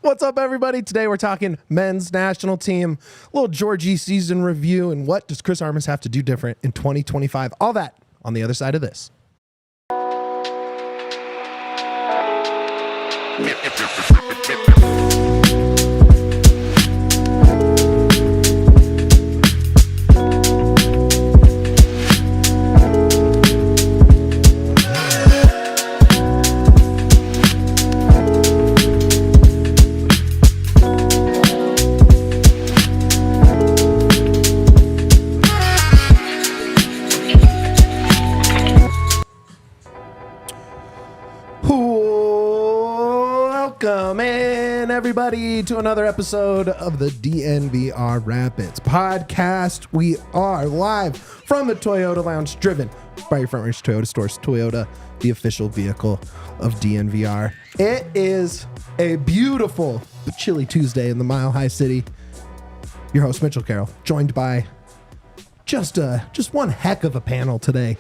What's up, everybody? Today we're talking men's national team, a little Djordje season review, and what does Chris Armas have to do different in 2025? All that on the other side of this. Welcome in, everybody, to another episode of the DNVR Rapids Podcast. We are live from the Toyota Lounge, driven by your Front Range Toyota stores. Toyota, the official vehicle of DNVR. It is a beautiful but chilly Tuesday in the Mile High City. Your host, Mitchell Carroll, joined by just one heck of a panel today.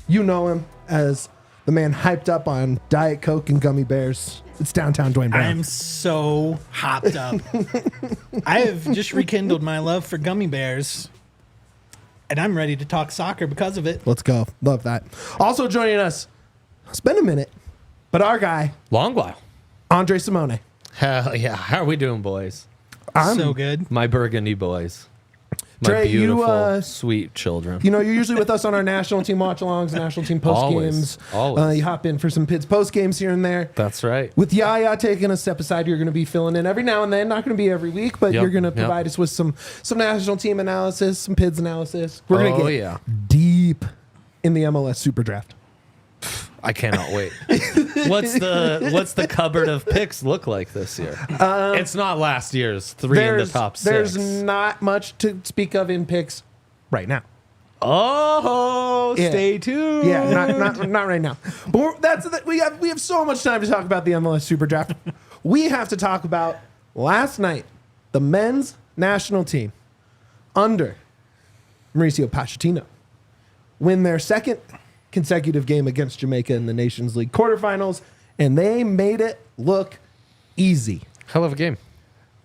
You know him as the man hyped up on Diet Coke and gummy bears. It's downtown Duane Brown. I'm so hopped up. I have just rekindled my love for gummy bears, and I'm ready to talk soccer because of it. Let's go. Love that. Also joining us, it's been a minute, but our guy, long while, Andre Simone. Hell yeah. How are we doing, boys? So good. My Burgundy boys. My Trey, beautiful, sweet children. You know, you're usually with us on our national team watch-alongs, national team post-games. Always. You hop in for some Pids post-games here and there. That's right. With Yaya taking a step aside, you're going to be filling in every now and then. Not going to be every week, but you're going to provide us with some national team analysis, some Pids analysis. We're going to get deep in the MLS Super Draft. I cannot wait. What's the cupboard of picks look like this year? It's not last year's three in the top six. There's not much to speak of in picks right now. Stay tuned. Yeah, not right now. But we have so much time to talk about the MLS Super Draft. We have to talk about last night, the men's national team under Mauricio Pochettino win their second consecutive game against Jamaica in the Nations League quarterfinals, and they made it look easy. Hell of a game.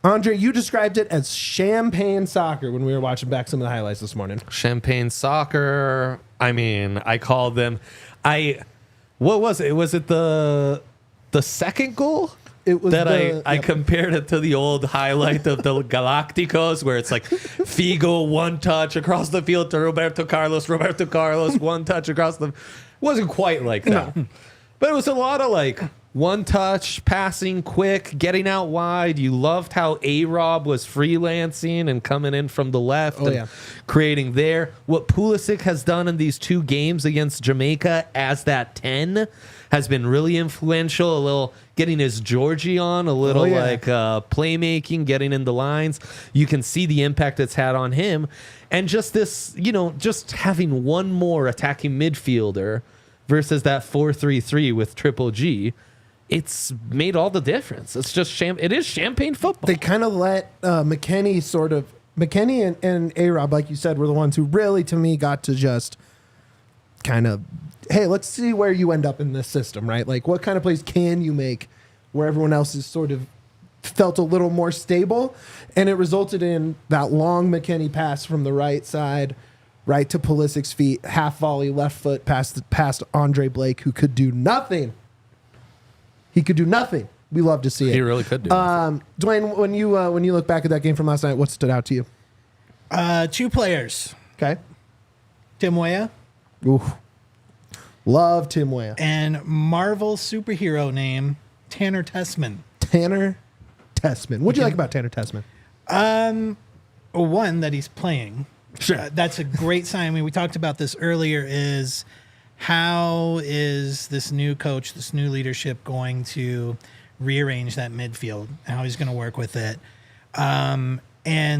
Andre, you described it as champagne soccer when we were watching back some of the highlights this morning. Champagne soccer. I mean, I called them. What was it? Was it the second goal? It was I compared it to the old highlight of the Galacticos, where it's like Figo, one touch across the field to Roberto Carlos, one touch across the... Wasn't quite like that. No. But it was a lot of like one touch, passing quick, getting out wide. You loved how A-Rob was freelancing and coming in from the left creating there. What Pulisic has done in these two games against Jamaica as that 10 has been really influential. A little getting his Djordje on, a little playmaking, getting in the lines. You can see the impact it's had on him. And just this, just having one more attacking midfielder versus that 4-3-3 with Triple G, it's made all the difference. It's just it is champagne football. They kind of let McKennie and A-Rob, like you said, were the ones who really, to me, got to just kind of, hey, let's see where you end up in this system, right? Like, what kind of plays can you make where everyone else is sort of felt a little more stable? And it resulted in that long McKennie pass from the right side, right to Pulisic's feet, half volley, left foot past Andre Blake, who could do nothing. He could do nothing. We love to see it. He really could do nothing. Dwayne, when you look back at that game from last night, what stood out to you? Two players. Okay. Tim Weah. Ooh. Love Tim Weah. And Marvel superhero name, Tanner Tessman. Tanner Tessman. What do you like about Tanner Tessman? One, that he's playing. Sure. That's a great sign. I mean, we talked about this earlier, is how is this new coach, this new leadership going to rearrange that midfield, how he's going to work with it. And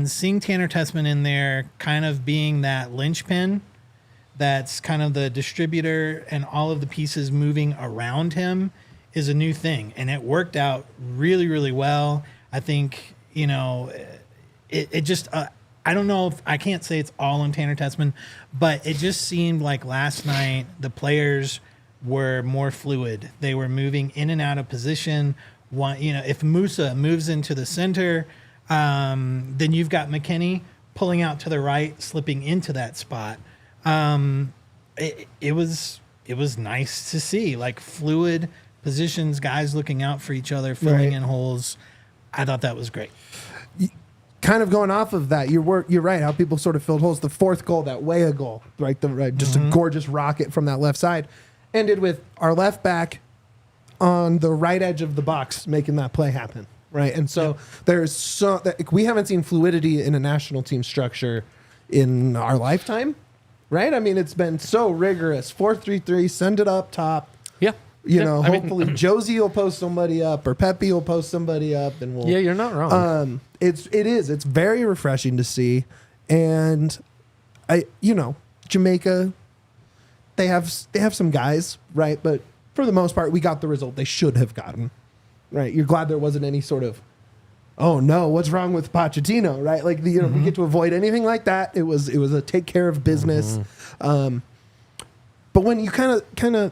seeing Tanner Tessman in there kind of being that linchpin, that's kind of the distributor and all of the pieces moving around him, is a new thing. And it worked out really, really well. I think, it just, I don't know if I can't say it's all on Tanner Tessman, but it just seemed like last night the players were more fluid. They were moving in and out of position if Musa moves into the center, then you've got McKennie pulling out to the right, slipping into that spot. It was nice to see, like, fluid positions, guys looking out for each other, filling in holes. I thought that was great. Kind of going off of that, you're right. How people sort of filled holes. The fourth goal, that Weah goal, right? Just a gorgeous rocket from that left side, ended with our left back on the right edge of the box making that play happen, right? And so we haven't seen fluidity in a national team structure in our lifetime, right? I mean, it's been so rigorous. 4-3-3, send it up top. Yeah. Hopefully Josie will post somebody up or Pepi will post somebody up, and we'll. Yeah, you're not wrong. It's very refreshing to see, and Jamaica, they have some guys, right? But for the most part, we got the result they should have gotten, right? You're glad there wasn't any sort of, oh no, what's wrong with Pochettino, right? Like we get to avoid anything like that. It was a take care of business, but when you kind of.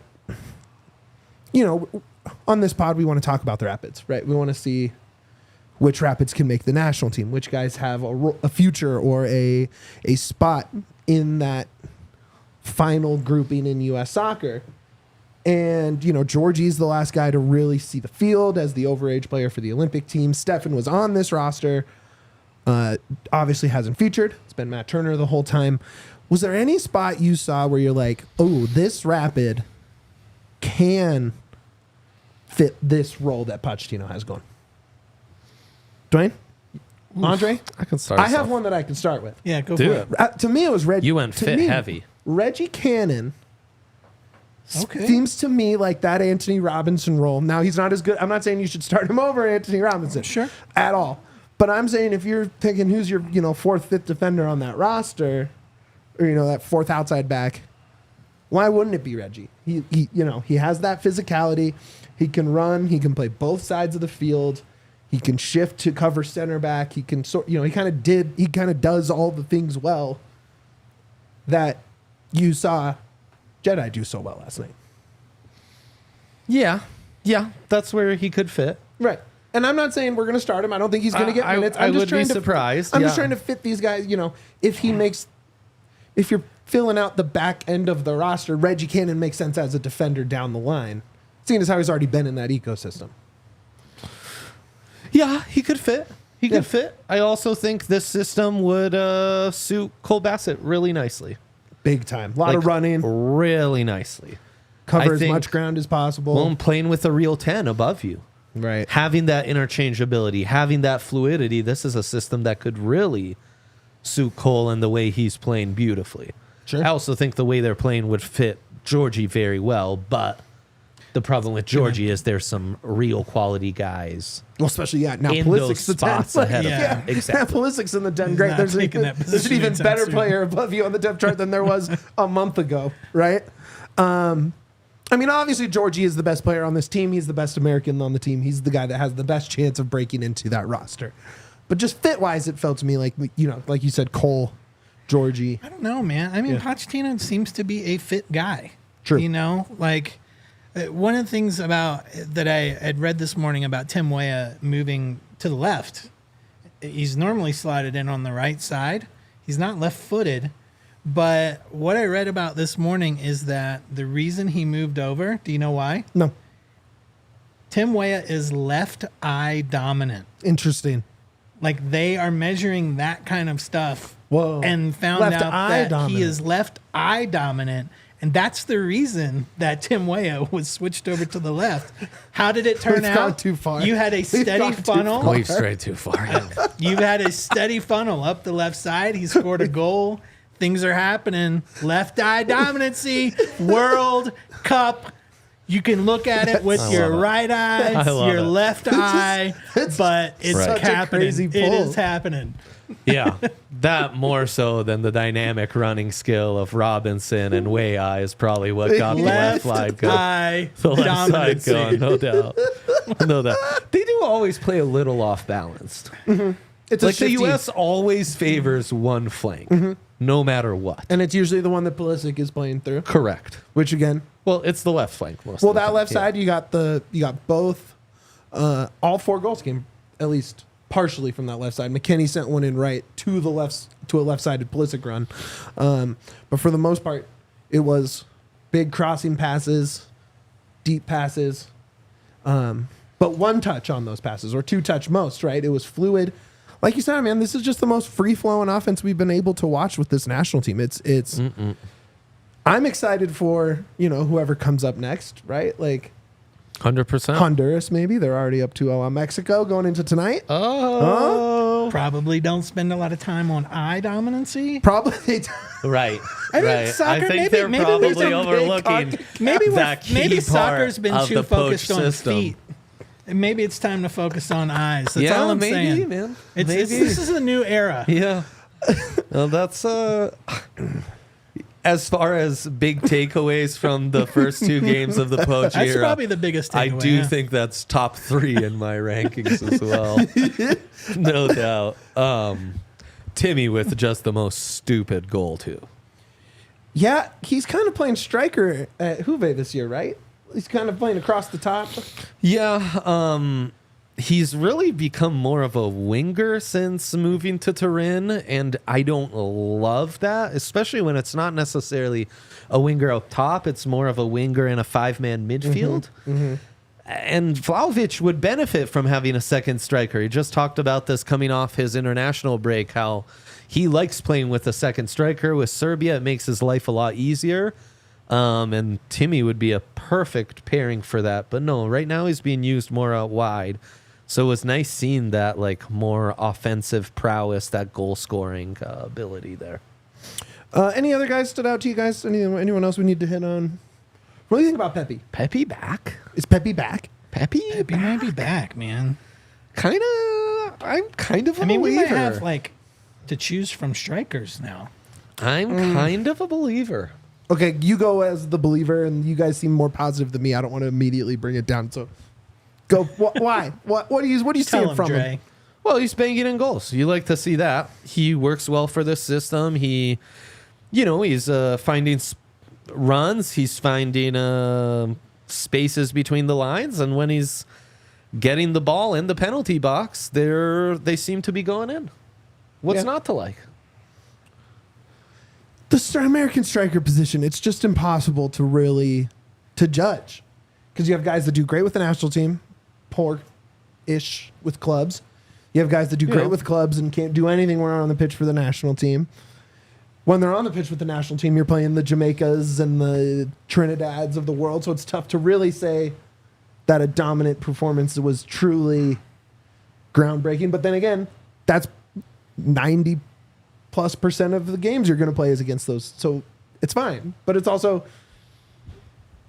On this pod, we want to talk about the Rapids, right? We want to see which Rapids can make the national team, which guys have a future or a spot in that final grouping in U.S. soccer. And, Djordje's the last guy to really see the field as the overage player for the Olympic team. Stefan was on this roster, obviously hasn't featured. It's been Matt Turner the whole time. Was there any spot you saw where you're like, oh, this Rapid can fit this role that Pochettino has going? Duane? Andre? I can start. I have one that I can start with. Yeah, go for it. To me, it was Reggie. You went fit heavy. Reggie Cannon Okay. seems to me like that Anthony Robinson role. Now, he's not as good. I'm not saying you should start him over Anthony Robinson. Sure. At all. But I'm saying if you're thinking who's your fourth, fifth defender on that roster, or that fourth outside back, why wouldn't it be Reggie? He has that physicality. He can run. He can play both sides of the field. He can shift to cover center back. He can he kind of does all the things well that you saw Jedi do so well last night. Yeah, that's where he could fit. Right. And I'm not saying we're going to start him. I don't think he's going to get minutes. I would be surprised. I'm just trying to fit these guys. If you're filling out the back end of the roster, Reggie Cannon makes sense as a defender down the line, seeing as how he's already been in that ecosystem. Yeah, he could fit. He could fit. I also think this system would suit Cole Bassett really nicely. Big time. A lot of running. Really nicely. Cover as much ground as possible. Well, playing with a real 10 above you. Right. Having that interchangeability, having that fluidity, this is a system that could really suit Cole and the way he's playing beautifully. Sure. I also think the way they're playing would fit Djordje very well, but the problem with Djordje is there's some real quality guys. Well, especially now in Pulisic's those the 10. spots ahead of Yeah. them. Exactly. Now Pulisic's in the 10. He's Great. not There's taking that an position even anytime better soon. player above you on the depth chart than there was a month ago, right? Obviously Djordje is the best player on this team. He's the best American on the team. He's the guy that has the best chance of breaking into that roster. But just fit-wise, it felt to me like, like you said, Cole, Djordje. I don't know, man. Pochettino seems to be a fit guy. True. One of the things that I had read this morning about Tim Weah moving to the left, he's normally slotted in on the right side. He's not left-footed. But what I read about this morning is that the reason he moved over, do you know why? No. Tim Weah is left eye dominant. Interesting. Like, they are measuring that kind of stuff. Whoa. And found Left out eye that dominant. he is left eye dominant. And that's the reason that Tim Weah was switched over to the left. How did it turn We've out? gone too far. You had a steady gone too funnel. far. We've strayed too far. You've had a steady funnel up the left side. He scored a goal. Things are happening. Left eye dominancy. World Cup. You can look at it with your right eye, your left eye, but it's Right. happening. Crazy It pull. is happening. Yeah, that more so than the dynamic running skill of Robinson and Weah is probably what got the left side going. eye The left side dominancy. going, no doubt. No doubt. They do always play a little off balanced. It's Like the shifty- U.S. always favors one flank, no matter what. And it's usually the one that Pulisic is playing through. Correct. Which again, Well, it's the left flank most well, of the that time. left Yeah. side, you got both All 4 goals came at least partially from that left side. McKennie sent one in right to a left-sided Pulisic run. But for the most part, it was big crossing passes, deep passes, but one touch on those passes, or 2 touch most, right? It was fluid. Like you said, man, this is just the most free-flowing offense we've been able to watch with this national team. It's. I'm excited for, whoever comes up next, right? Like 100%. Honduras, maybe. They're already up 2-0 on Mexico going into tonight. Probably don't spend a lot of time on eye dominancy. Probably. Right. I mean, right. soccer, I think maybe they're there's probably a big overlooking Maybe soccer's been too focused on system. feet. And maybe it's time to focus on eyes. That's Yeah, all I'm maybe, saying. man. This is a new era. Yeah. Well, that's as far as big takeaways from the first 2 games of the Poch That's era. probably the biggest takeaway. I do think that's top 3 in my rankings as well. No doubt. Timmy with just the most stupid goal too. Yeah, he's kind of playing striker at Juve this year, right? He's kind of playing across the top. Yeah, he's really become more of a winger since moving to Turin, and I don't love that, especially when it's not necessarily a winger up top. It's more of a winger in a 5-man midfield. And Vlahovic would benefit from having a second striker. He just talked about this coming off his international break, how he likes playing with a second striker. With Serbia, it makes his life a lot easier. And Timmy would be a perfect pairing for that. But no, right now he's being used more out wide. So it was nice seeing that like more offensive prowess, that goal scoring ability there. Any other guys stood out to you guys? Anyone else we need to hit on? What do you think about Pepi? Pepi back? Is Pepi back? Pepi might be back, man. I'm kind of a I mean, believer. we might have like to choose from strikers now. I'm kind of a believer. Okay, you go as the believer, and you guys seem more positive than me. I don't want to immediately bring it down. So, go. Why? What are you Tell seeing from Dre. him? Well, he's banging in goals. You like to see that. He works well for this system. He's finding runs. He's finding spaces between the lines, and when he's getting the ball in the penalty box, they seem to be going in. What's not to like? The American striker position, it's just impossible to judge, because you have guys that do great with the national team, poor-ish with clubs. You have guys that do great with clubs and can't do anything when they're on the pitch for the national team. When they're on the pitch with the national team, you're playing the Jamaicas and the Trinidads of the world, so it's tough to really say that a dominant performance was truly groundbreaking. But then again, that's 90+% of the games you're going to play is against those, so it's fine. But it's also,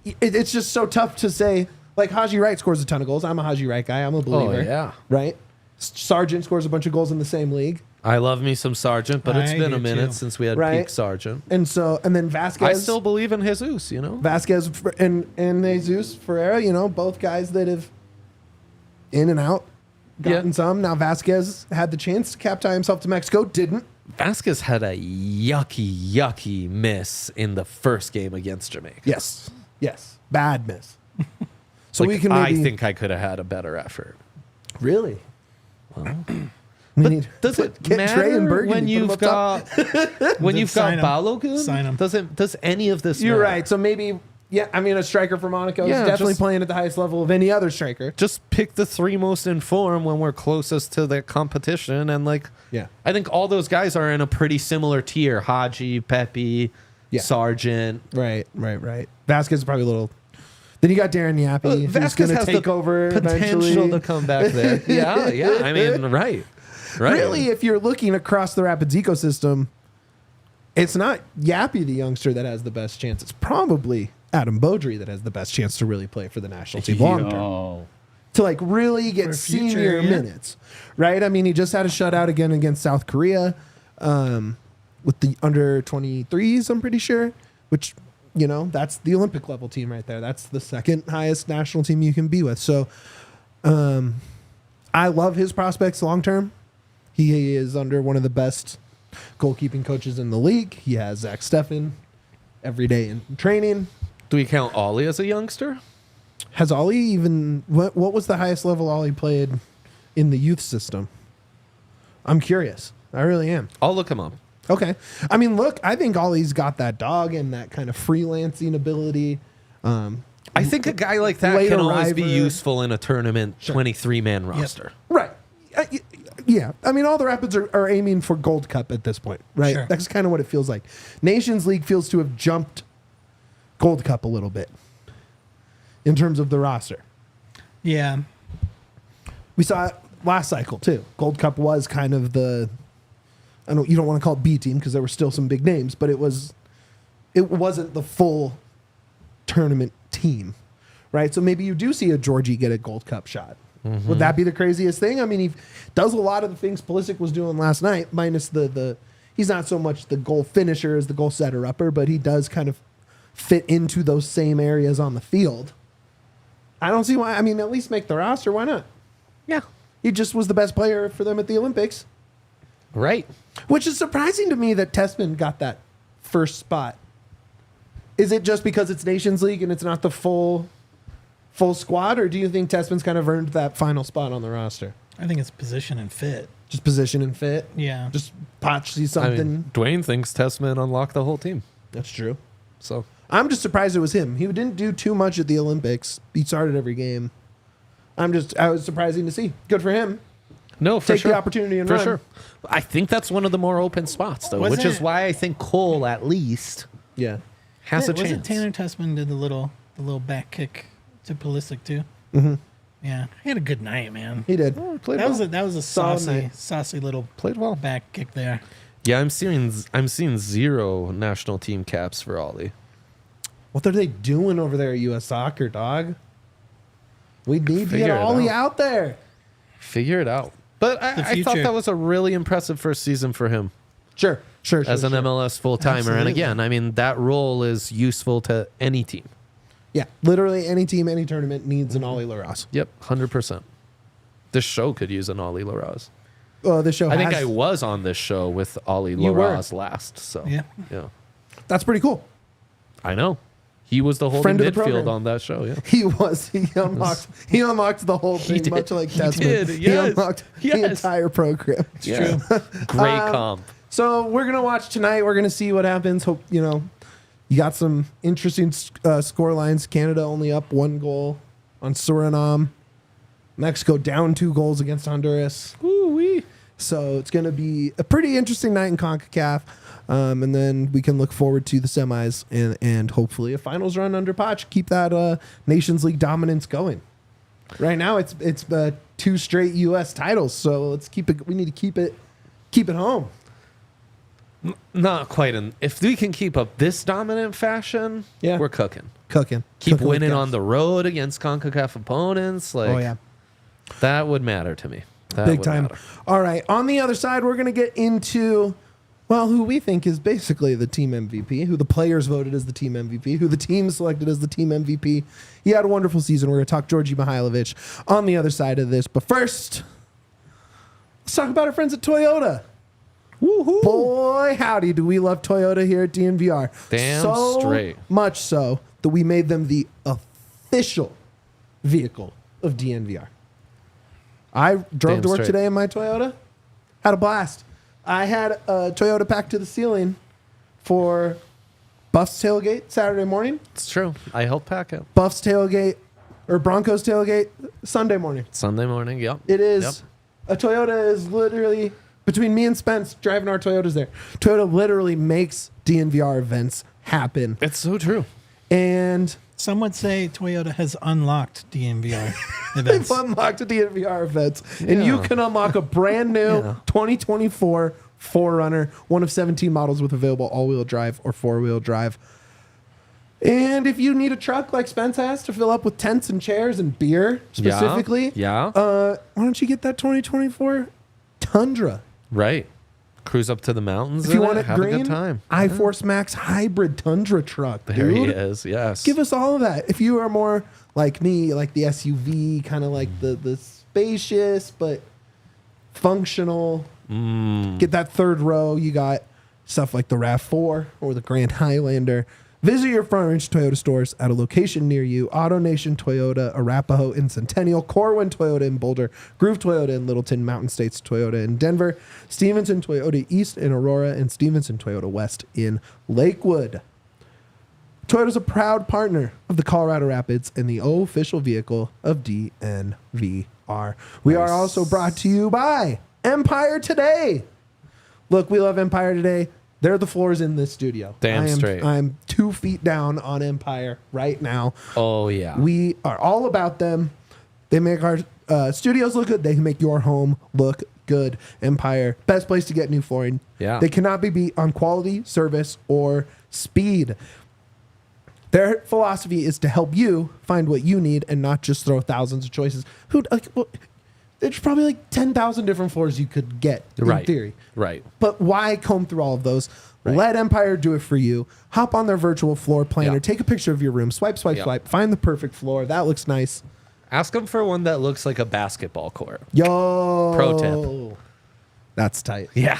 it's just so tough to say. Like Haji Wright scores a ton of goals. I'm a Haji Wright guy. I'm a believer. Oh, yeah. Right? Sargent scores a bunch of goals in the same league. I love me some Sargent, but it's I been do a minute too. since we had Right. peak Sargent. And then Vasquez. I still believe in Jesus, Vasquez and Jesus Ferreira, both guys that have in and out gotten some. Now Vasquez had the chance to cap tie himself to Mexico, didn't. Vasquez had a yucky miss in the first game against Jamaica. Yes. Bad miss. So Like, we can I maybe... think I could have had a better effort. Really? Well, We need does it get matter Trey and Burgundy, when put 'em you've up top. got when you've Sign got 'em. Balogun? Sign 'em. Does any of this You're matter? right. So maybe, a striker for Monaco is Yeah, definitely just- playing at the highest level of any other striker. Just pick the 3 most in form when we're closest to the competition, and Yeah. I think all those guys are in a pretty similar tier. Haji, Pepi, Yeah. Sargent. Right. Vasquez is probably a little... Then you got Darren Yappy, who's Vasquez going to has take the over potential eventually. to come back there. Yeah. I mean, right. Really, if you're looking across the Rapids ecosystem, it's not Yappy, the youngster, that has the best chance. It's probably Adam Beaudry that has the best chance to really play for the national team long term. To really get For future, senior yeah. minutes, right? I mean, he just had a shutout again against South Korea with the under 23s, I'm pretty sure, which, that's the Olympic level team right there. That's the second highest national team you can be with. So I love his prospects long term. He is under one of the best goalkeeping coaches in the league. He has Zach Steffen every day in training. Do we count Ollie as a youngster? Has Ollie even what was the highest level Ollie played in the youth system? I'm curious. I really am. I'll look him up. Okay. I mean, look, I think Ollie's got that dog and that kind of freelancing ability. I think a guy like that Late can always be arriver. useful in a tournament 23-man roster. Right. Yeah. I mean, all the Rapids are aiming for Gold Cup at this point, right? Sure. That's kind of what it feels like. Nations League feels to have jumped Gold Cup a little bit in terms of the roster. Yeah. We saw it last cycle, too. Gold Cup was kind of you don't want to call it B team because there were still some big names, but it wasn't the full tournament team, right? So maybe you do see a Djordje get a Gold Cup shot. Mm-hmm. Would that be the craziest thing? I mean, he does a lot of the things Pulisic was doing last night, minus he's not so much the goal finisher as the goal setter upper, but he does kind of fit into those same areas on the field. I don't see why. I mean, at least make the roster. Why not? Yeah. He just was the best player for them at the Olympics. Right. Which is surprising to me that Tessman got that first spot. Is it just because it's Nations League and it's not the full squad, or do you think Tessman's kind of earned that final spot on the roster? I think it's position and fit. Just position and fit? Yeah. Just Poch sees I something? mean, Duane thinks Tessman unlocked the whole team. That's true. So I'm just surprised it was him. He didn't do too much at the Olympics. He started every game. I was surprising to see. Good for him. no, for Take sure. the opportunity and for run. sure. I think that's one of the more open spots, though, Wasn't which is it- why I think Cole at least Yeah. has a Was it chance. Tanner Tessman did the little back kick to Pulisic too? Mm-hmm. Yeah. He had a good night, man. He did. Played That well. was a Solid night. saucy little Played well. back kick there. Yeah, I'm seeing 0 national team caps for Ollie. What are they doing over there at U.S. Soccer, dog? We need to Figure get it Ollie out. out there. Figure it out. But I thought future. that was a really impressive first season for him Sure. as an MLS full timer. And Absolutely. again, I mean, that role is useful to any team. Yeah, literally any team, any tournament needs an Ollie Laros. Yep, 100%. This show could use an Ollie Laraz. The show I think has- I was on this show with Ollie You were. Laraz last. So Yeah. That's pretty cool. I know. He was the holding Friend of the midfield program. on that show. Yeah. He unlocked the whole thing, did. much like He Tessman. did, He yes. unlocked the Yes. entire program. Yeah. Great Um, comp. So we're gonna watch tonight. We're gonna see what happens. Hope you got some interesting score lines. Canada only up 1 goal on Suriname. Mexico down 2 goals against Honduras. Woo-wee. So it's gonna be a pretty interesting night in CONCACAF. And then we can look forward to the semis and hopefully a finals run under Poch. Keep that Nations League dominance going. Right now it's 2 straight U.S. titles, so let's keep it. We need to keep it home. Not quite. If we can keep up this dominant fashion, Yeah. we're cooking. Cooking. Keep Cooking with winning gas. on the road against CONCACAF opponents. Like, Oh yeah, that would matter to me. That big would time. matter. All right, on the other side, we're gonna get into who we think is basically the team MVP, who the players voted as the team MVP, who the team selected as the team MVP. He had a wonderful season. We're gonna talk Djordje Mihailovic on the other side of this, but first, let's talk about our friends at Toyota. Woohoo! Boy, howdy, do we love Toyota here at DNVR. Damn so straight. much so that we made them the official vehicle of DNVR. I drove Damn to work straight. today in my Toyota. Had a blast. I had a Toyota packed to the ceiling for Buffs tailgate Saturday morning, It's true. I helped pack it. Buffs tailgate, or Broncos tailgate Sunday morning. Sunday morning. Yep. It is Yep. a Toyota is literally between me and Spence driving our Toyotas there. Toyota literally makes DNVR events happen, It's so true. and Some would say Toyota has unlocked DNVR they've events. unlocked DNVR events, and you Yeah. can unlock a brand new Yeah. 2024 4Runner, one of 17 models with available all-wheel drive or four-wheel drive. And if you need a truck like Spence has to fill up with tents and chairs and beer specifically, Yeah. why don't you get that 2024 Tundra? Right. Cruise up to the mountains. If you in want it, it have green, a good time. iForce Max hybrid Tundra truck, There dude. he is. Yes. Give us all of that. If you are more like me, like the SUV, kind of like the spacious but functional, get that third row. You got stuff like the RAV4 or the Grand Highlander. Visit your Front Range Toyota stores at a location near you. AutoNation Toyota, Arapahoe in Centennial, Corwin Toyota in Boulder, Groove Toyota in Littleton, Mountain States Toyota in Denver, Stevenson Toyota East in Aurora, and Stevenson Toyota West in Lakewood. Toyota's a proud partner of the Colorado Rapids and the official vehicle of DNVR. We are also brought to you by Empire Today. Look, we love Empire Today. They're the floors in this studio. Damn straight. I'm 2 feet down on Empire right now. Oh, yeah. We are all about them. They make our studios look good. They make your home look good. Empire, best place to get new flooring. Yeah. They cannot be beat on quality, service, or speed. Their philosophy is to help you find what you need and not just throw thousands of choices. There's probably like 10,000 different floors you could get in theory. Right. But why comb through all of those? Right. Let Empire do it for you. Hop on their virtual floor planner. Yep. Take a picture of your room. Swipe, swipe, swipe. Find the perfect floor. That looks nice. Ask them for one that looks like a basketball court. Yo. Pro tip. That's tight. Yeah,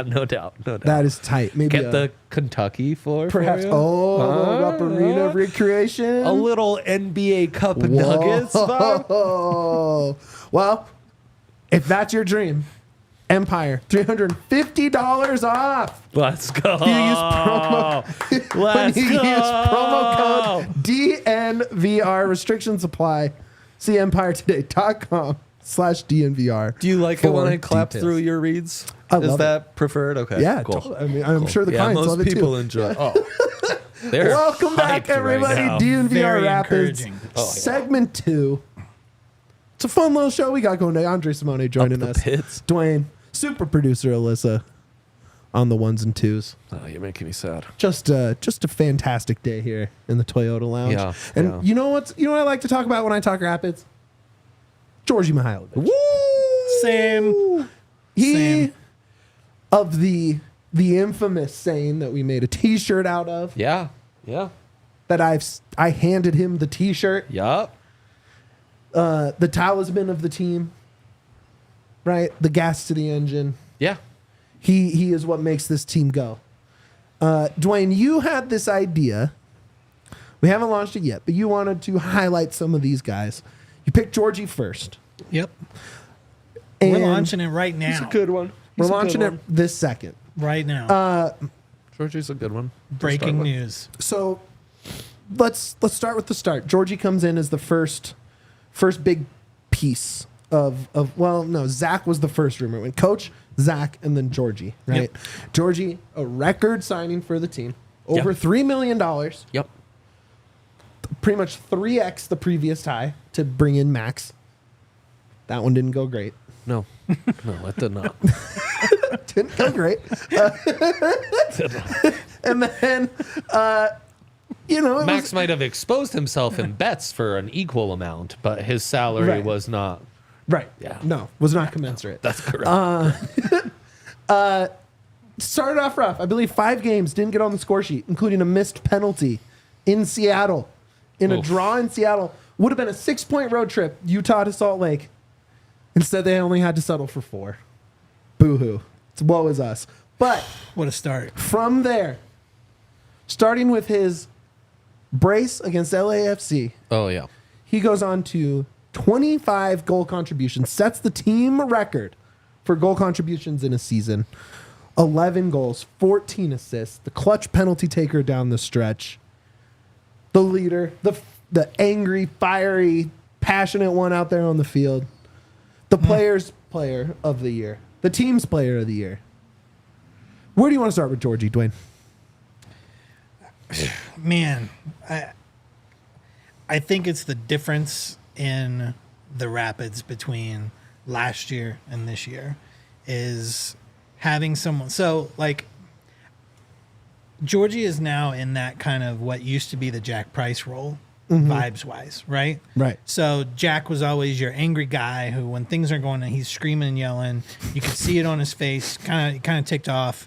no doubt. That is tight. Maybe get the Kentucky floor. Perhaps. For you. Up arena recreation. A little NBA Cup Nuggets vibe. Well, if that's your dream, Empire, $350 off. Let's go. You use promo code DNVR. Restrictions apply. See EmpireToday.com/DNVR. Do you like it when I clap details. through your reads? I Is love that preferred? Okay. Yeah, cool. totally. I mean, I'm sure the clients most love it people too. enjoy. Oh, they're Welcome back, hyped right everybody. now. DNVR Very Rapids, encouraging. segment 2. It's a fun little show we got going today. Andre Simone joining Up us. the pits. Duane, super producer Alyssa on the 1s and 2s. Oh, you're making me sad. Just a fantastic day here in the Toyota Lounge. Yeah, and yeah. you know what I like to talk about when I talk Rapids? Djordje Mihailovic. Woo! Same. He of the infamous saying that we made a T-shirt out of. Yeah. That I handed him the T-shirt. Yup. The talisman of the team. Right? The gas to the engine. Yeah. He is what makes this team go. Duane, you had this idea. We haven't launched it yet, but you wanted to highlight some of these guys. You picked Djordje first. Yep. And We're launching it right now. He's a good one. We're launching it this second. Right now. Djordje's a good one. Breaking news. So let's start with the start. Djordje comes in as the first big piece of Zach was the first rumor. When Coach, Zach, and then Djordje, right? Yep. Djordje, a record signing for the team. Over $3 million. Yep. Pretty much 3x the previous high to bring in Max. That one didn't go great. No, it did not. Didn't go great. And then, Max might have exposed himself in bets for an equal amount, but his salary Right. was not. Right. Yeah. No, was not commensurate. That's correct. Started off rough. I believe 5 games didn't get on the score sheet, including a missed penalty in Seattle. In a Oof. draw in Seattle. Would have been a 6-point road trip, Utah to Salt Lake. Instead, they only had to settle for 4. Boo-hoo. It's woe is us. But What a start. from there, starting with his brace against LAFC, Oh, yeah. he goes on to 25 goal contributions, sets the team record for goal contributions in a season. 11 goals, 14 assists, the clutch penalty taker down the stretch, the leader, the angry, fiery, passionate one out there on the field, the player's player of the year, the team's player of the year. Where do you want to start with Djordje, Duane? Man, I think it's the difference in the Rapids between last year and this year is having someone. So, like, Djordje is now in that kind of what used to be the Jack Price role, vibes-wise, right? Right. So Jack was always your angry guy who, when things are going, he's screaming and yelling. You could see it on his face, kind of ticked off.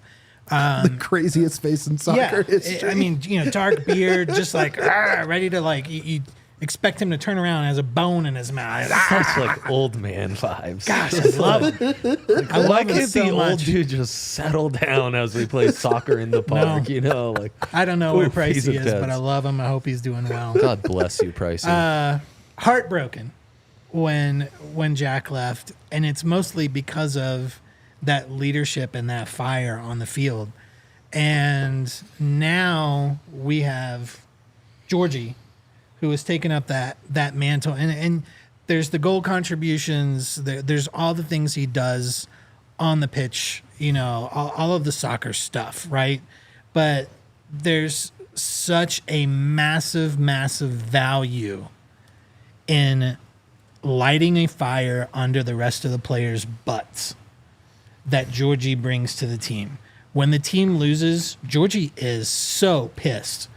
The craziest face in soccer history. I mean, dark beard, just like ready to like you expect him to turn around and has a bone in his mouth. Such like old man vibes. Gosh, I love it. I Why love it can't so the old much. dude just settle down as we play soccer in the park? No. You know, like I don't know where Ooh, piece Pricey of is, tits. but I love him. I hope he's doing well. God bless you, Pricey. Heartbroken when Jack left, and it's mostly because of that leadership and that fire on the field. And now we have Djordje, who has taken up that mantle, and there's the goal contributions, there's all the things he does on the pitch, you know, all of the soccer stuff, right? But there's such a massive value in lighting a fire under the rest of the players' butts that Djordje brings to the team. When the team loses, Djordje is so pissed.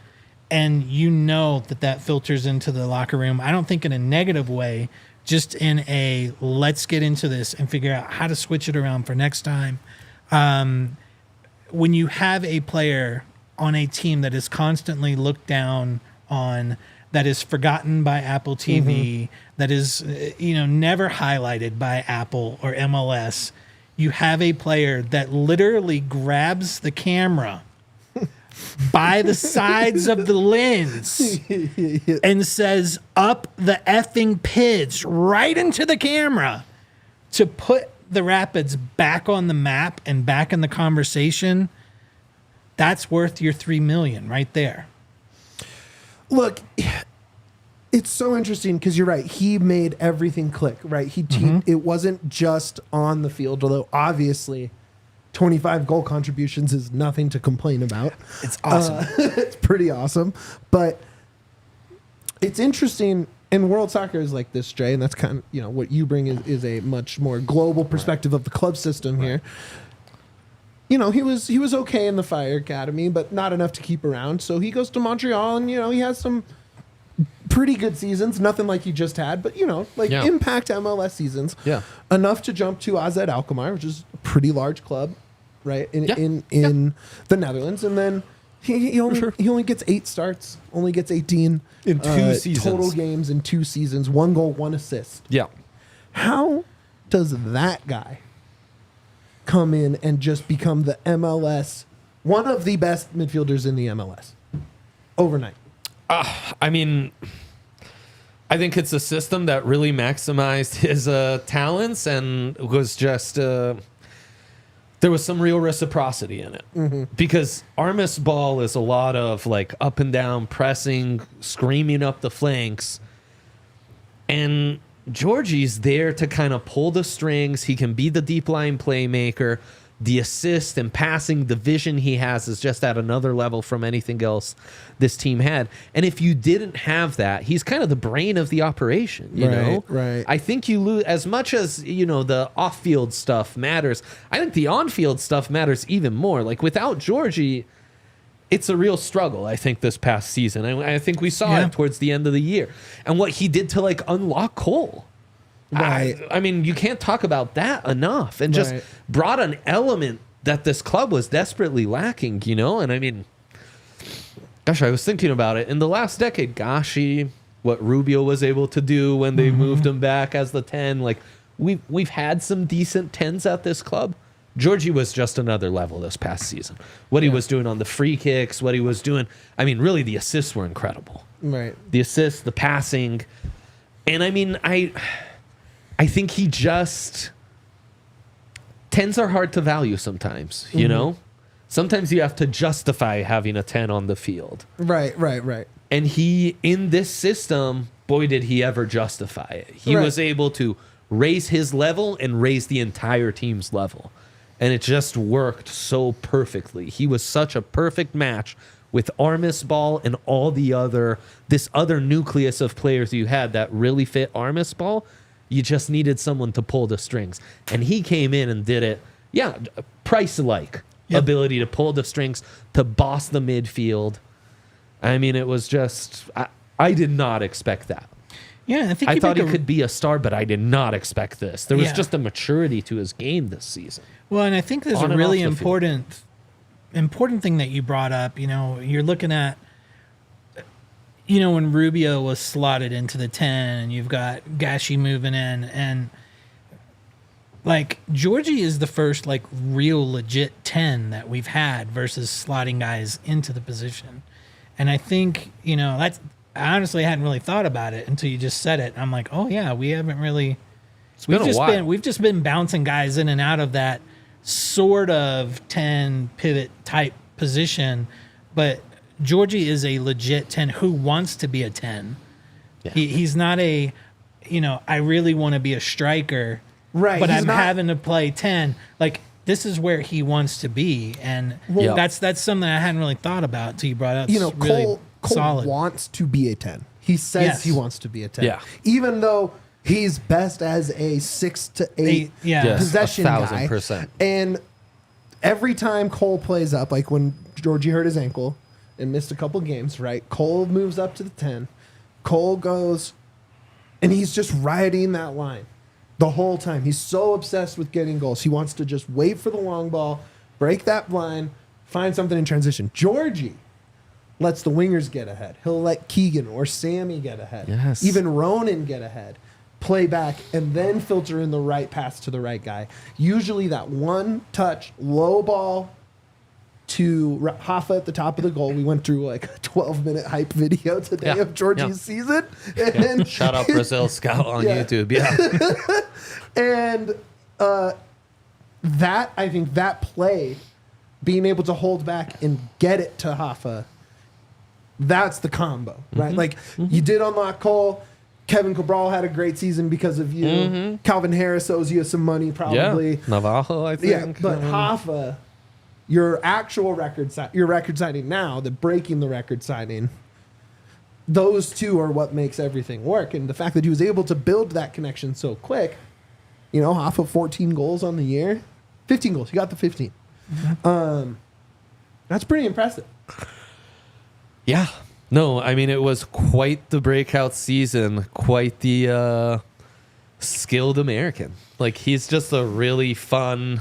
And you know that filters into the locker room. I don't think in a negative way, just in a let's get into this and figure out how to switch it around for next time. When you have a player on a team that is constantly looked down on, that is forgotten by Apple TV, that is never highlighted by Apple or MLS, you have a player that literally grabs the camera by the sides of the lens and says, up the effing pids right into the camera to put the Rapids back on the map and back in the conversation. That's worth your $3 million right there. Look, it's so interesting because you're right. He made everything click, right? It wasn't just on the field, although obviously 25 goal contributions is nothing to complain about. It's awesome. It's pretty awesome. But it's interesting, and world soccer is like this, Jay, and that's kind of, what you bring is a much more global perspective of the club system here. He was okay in the Fire Academy, but not enough to keep around. So he goes to Montreal, and, he has some pretty good seasons, nothing like he just had, but impact MLS seasons. Yeah. Enough to jump to AZ Alkmaar, which is a pretty large club, right? In the Netherlands. And then he only gets 8 starts, only gets 18 in 2 seasons. Total games in 2 seasons, 1 goal, 1 assist. Yeah. How does that guy come in and just become the MLS, one of the best midfielders in the MLS overnight? I mean, I think it's a system that really maximized his talents and was just there was some real reciprocity in it. Because Armas ball is a lot of like up and down pressing, screaming up the flanks, and Djordje's there to kind of pull the strings. He can be the deep line playmaker. The assist and passing, the vision he has is just at another level from anything else this team had. And if you didn't have that, he's kind of the brain of the operation, you know? Right. I think you lose, as much as, the off-field stuff matters, I think the on-field stuff matters even more. Like, without Djordje, it's a real struggle, I think, this past season. I think we saw it towards the end of the year. And what he did to, unlock Cole. Right. I mean, you can't talk about that enough, and just brought an element that this club was desperately lacking, And I mean, gosh, I was thinking about it in the last decade. What Rubio was able to do when they moved him back as the 10. Like, we've had some decent 10s at this club. Djordje was just another level this past season. What he was doing on the free kicks, what he was doing. I mean, really, the assists were incredible. Right. The assists, the passing, and I mean, I think he just 10s are hard to value sometimes, you know? Sometimes you have to justify having a 10 on the field. Right. And he, in this system, boy, did he ever justify it. He was able to raise his level and raise the entire team's level. And it just worked so perfectly. He was such a perfect match with Armas ball and all this other nucleus of players you had that really fit Armas ball. You just needed someone to pull the strings. And he came in and did it. Yeah, Price-like ability to pull the strings, to boss the midfield. I mean, it was just... I did not expect that. Yeah, I thought he could be a star, but I did not expect this. There was just a maturity to his game this season. Well, and I think there's a really important thing that you brought up. You're looking at... when Rubio was slotted into the 10 and you've got Gashi moving in, and like Djordje is the first like real legit 10 that we've had versus slotting guys into the position. And I think, I honestly hadn't really thought about it until you just said it. I'm like, oh yeah, we haven't really. We've just been bouncing guys in and out of that sort of 10 pivot type position, but Djordje is a legit 10 who wants to be a 10. Yeah. He's not a, I really want to be a striker, right? But I'm having to play 10. Like this is where he wants to be, and that's something I hadn't really thought about until you brought up. Cole solid. Wants to be a 10. He says he wants to be a 10. Yeah. Even though he's best as a 6 to 8 possession 1,000%. guy. And every time Cole plays up, like when Djordje hurt his ankle and missed a couple games, right? Cole moves up to the 10. Cole goes, and he's just riding that line the whole time. He's so obsessed with getting goals. He wants to just wait for the long ball, break that line, find something in transition. Djordje lets the wingers get ahead. He'll let Keegan or Sammy get ahead. Yes. Even Ronan get ahead. Play back, and then filter in the right pass to the right guy. Usually that one touch, low ball to Hoffa at the top of the goal. We went through like a 12-minute hype video today of Djordje's season. And shout out Brazil Scout on YouTube. Yeah. And I think that play, being able to hold back and get it to Hoffa, that's the combo, right? Like you did unlock Cole. Kevin Cabral had a great season because of you. Calvin Harris owes you some money, probably. Yeah. Navajo, I think. Yeah, but Hoffa, your actual record signing now, the breaking the record signing, those two are what makes everything work. And the fact that he was able to build that connection so quick, Hoffa 14 goals on the year, 15 goals. He got the 15. That's pretty impressive. Yeah. No, I mean, it was quite the breakout season, quite the skilled American. Like, he's just a really fun...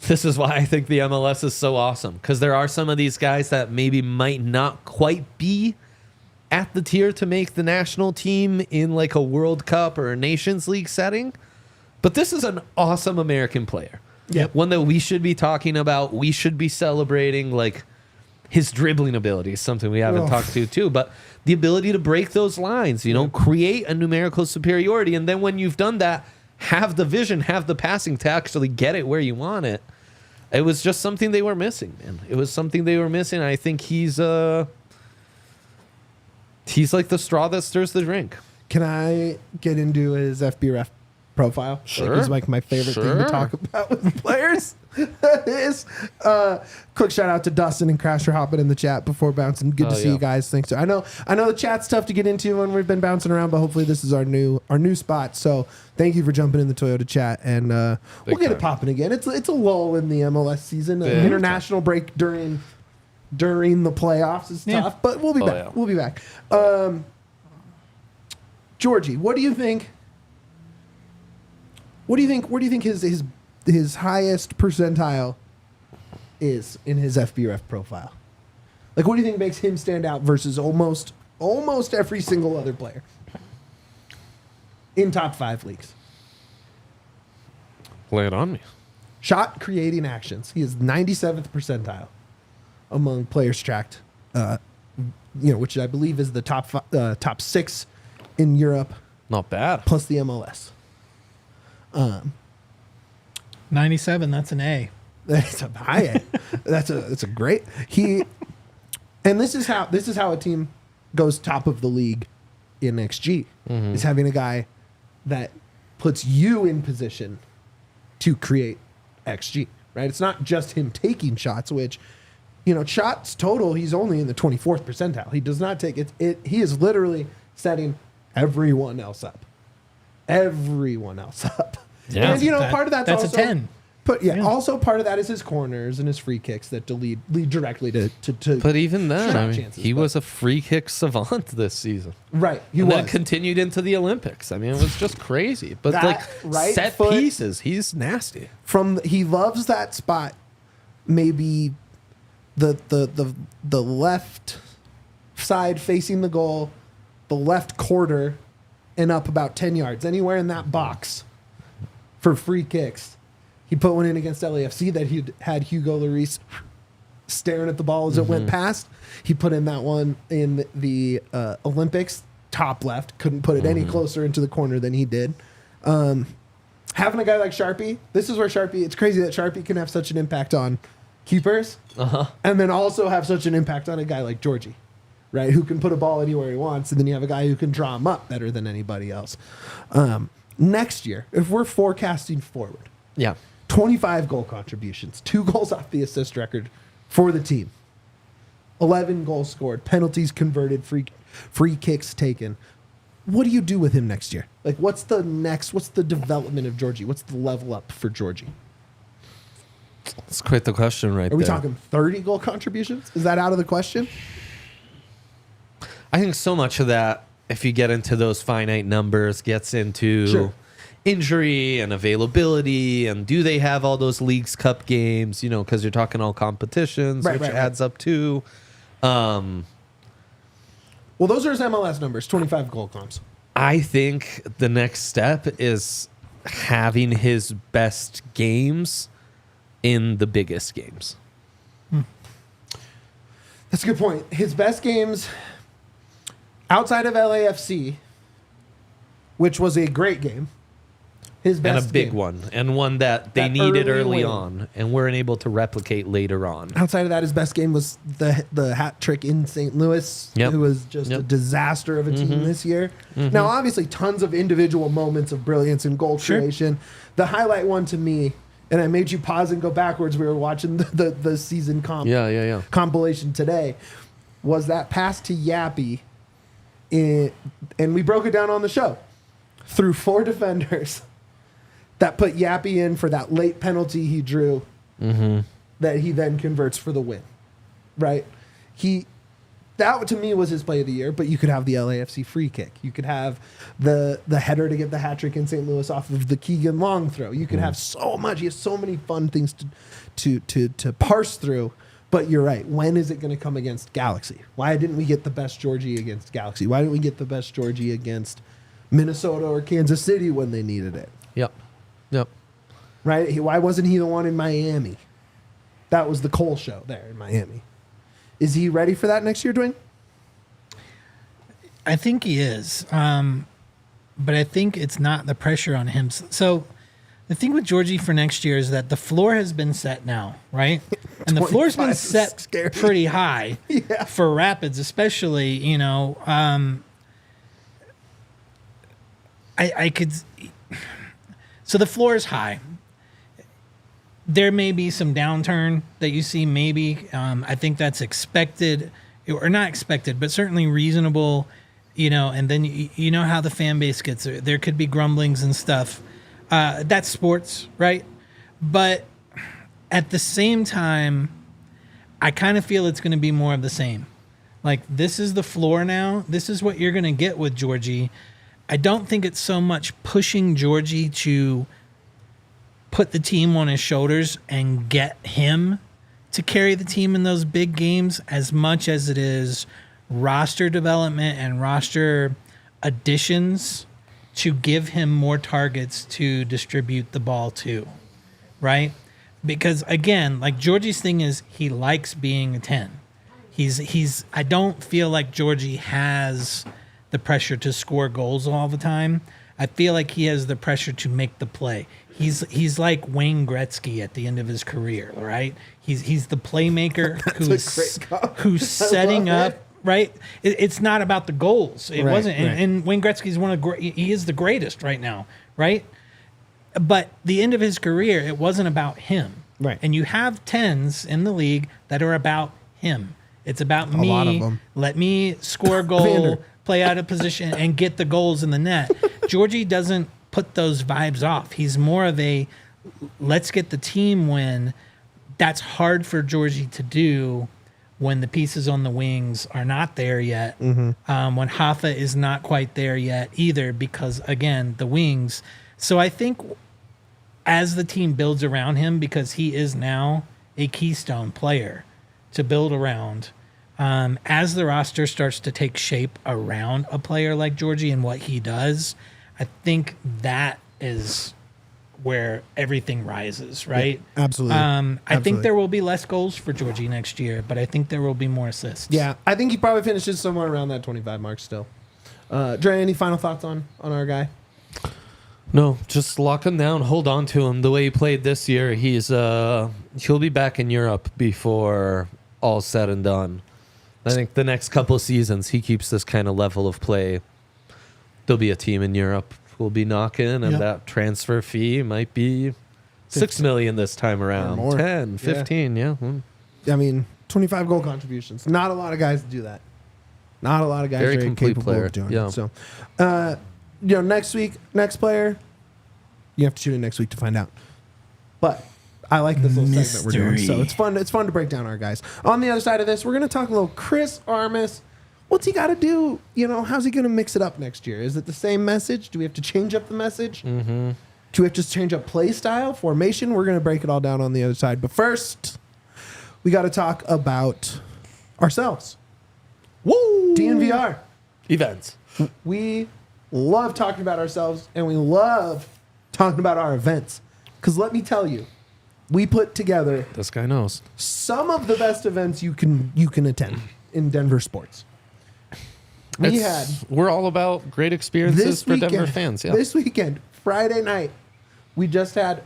This is why I think the MLS is so awesome, because there are some of these guys that maybe might not quite be at the tier to make the national team in like a World Cup or a Nations League setting. But this is an awesome American player. Yep. One that we should be talking about. We should be celebrating, like... His dribbling ability is something we haven't talked to too, but the ability to break those lines, create a numerical superiority. And then when you've done that, have the vision, have the passing to actually get it where you want it. It was just something they were missing, man. It was something they were missing. I think he's like the straw that stirs the drink. Can I get into his FBref profile? Sure. He's like my favorite thing to talk about with players. Quick shout out to Dustin and Crash for hopping in the chat before bouncing. Good to see you guys. Thanks. I know the chat's tough to get into when we've been bouncing around, but hopefully this is our new spot. So thank you for jumping in the Toyota chat, and we'll get it popping again. It's a lull in the MLS season. An international break during the playoffs is tough, but we'll be back. Yeah. We'll be back. Djordje, what do you think? Where do you think his highest percentile is in his FBref profile? Like, what do you think makes him stand out versus almost every single other player in top 5 leagues? Lay it on me. Shot creating actions. He is 97th percentile among players tracked, which I believe is the top 6 in Europe. Not bad. Plus the MLS. 97. That's an A. That's a high A. That's a great. And this is how a team goes top of the league in XG. Is having a guy that puts you in position to create XG. Right? It's not just him taking shots, which shots total. He's only in the 24th percentile. He does not take it. He is literally setting everyone else up. Yeah. And part of that's also also a 10. But also part of that is his corners and his free kicks that lead directly to. But even then, shot chances, he was a free kick savant this season. Right, he and was. Then continued into the Olympics. I mean, it was just crazy. But set foot, pieces, he's nasty. He loves that spot. Maybe the left side facing the goal, the left quarter, and up about 10 yards. Anywhere in that box for free kicks. He put one in against LAFC that he had Hugo Lloris staring at the ball as it went past. He put in that one in the Olympics, top left. Couldn't put it any closer into the corner than he did. Having a guy like Sharpie, this is where Sharpie, it's crazy that Sharpie can have such an impact on keepers and then also have such an impact on a guy like Djordje, right? Who can put a ball anywhere he wants, and then you have a guy who can draw him up better than anybody else. Next year, if we're forecasting forward, 25 goal contributions, 2 goals off the assist record for the team, 11 goals scored, penalties converted, free kicks taken. What do you do with him next year? Like, what's the development of Djordje? What's the level up for Djordje? That's quite the question right there. Are we talking 30 goal contributions? Is that out of the question? I think so much of that, if you get into those finite numbers, gets into injury and availability, and do they have all those Leagues Cup games, because you're talking all competitions, which adds up to. Well, those are his MLS numbers, 25 goal comps. I think the next step is having his best games in the biggest games. That's a good point. His best games outside of LAFC, which was a great game. His best and a big game. one, and one that they needed early on and weren't able to replicate later on. Outside of that, his best game was the hat trick in St. Louis, who was just a disaster of a team this year. Now, obviously, tons of individual moments of brilliance and goal creation. The highlight one to me, and I made you pause and go backwards. We were watching the season compilation today, was that pass to Yappy, and we broke it down on the show through 4 defenders. That put Yappy in for that late penalty he drew that he then converts for the win, right? That to me was his play of the year, but you could have the LAFC free kick. You could have the header to get the hat trick in St. Louis off of the Keegan Long throw. You could have so much. He has so many fun things to parse through. But you're right. When is it going to come against Galaxy? Why didn't we get the best Djordje against Galaxy? Why didn't we get the best Djordje against Minnesota or Kansas City when they needed it? Yep. Right? Why wasn't he the one in Miami? That was the Cole show there in Miami. Is he ready for that next year, Duane? I think he is. But I think it's not the pressure on him. So the thing with Djordje for next year is that the floor has been set now, right? And the floor's been set pretty high for Rapids, especially, I could... So the floor is high. There may be some downturn that you see, maybe. I think that's expected, or not expected, but certainly reasonable, and then you know how the fan base gets. There could be grumblings and stuff. That's sports, right? But at the same time, I kind of feel it's going to be more of the same. Like, this is the floor now. This is what you're going to get with Djordje. I don't think it's so much pushing Djordje to put the team on his shoulders and get him to carry the team in those big games as much as it is roster development and roster additions to give him more targets to distribute the ball to, right? Because, again, like, Djordje's thing is he likes being a 10. I don't feel like Djordje has the pressure to score goals all the time. I feel like he has the pressure to make the play. He's like Wayne Gretzky at the end of his career, right? He's the playmaker who's setting up, right? It's not about the goals. It wasn't. And Wayne Gretzky's he is the greatest right now, right? But the end of his career, it wasn't about him. Right. And you have 10s in the league that are about him. It's about me. A lot of them. Let me score a goal, play out of position, and get the goals in the net. Djordje doesn't put those vibes off. He's more of a let's get the team win. That's hard for Djordje to do when the pieces on the wings are not there yet. When Hoffa is not quite there yet either, because, again, the wings. So I think as the team builds around him, because he is now a keystone player to build around, As the roster starts to take shape around a player like Djordje and what he does, I think that is where everything rises, right? Yeah, absolutely. I think there will be less goals for Djordje next year, but I think there will be more assists. Yeah, I think he probably finishes somewhere around that 25 mark still. Dre, any final thoughts on our guy? No, just lock him down, hold on to him. The way he played this year, he'll be back in Europe before all's said and done. I think the next couple of seasons, he keeps this kind of level of play. There'll be a team in Europe who'll be knocking, and that transfer fee might be $6 million this time around. More. 10, 15, yeah. I mean, 25 goal contributions. Not a lot of guys do that. Not a lot of guys Very are complete capable player. of doing Yeah. it. So, next week, next player, you have to tune in next week to find out. But I like this little segment we're doing. So it's fun. It's fun to break down our guys. On the other side of this, we're going to talk a little Chris Armas. What's he got to do? How's he going to mix it up next year? Is it the same message? Do we have to change up the message? Mm-hmm. Do we have to change up play style, formation? We're going to break it all down on the other side. But first, we got to talk about ourselves. Woo! DNVR. Events. We love talking about ourselves, and we love talking about our events. Because let me tell you, we put together This guy knows. some of the best events you can attend in Denver sports. We're all about great experiences this for weekend, Denver fans. Yeah. This weekend, Friday night, we just had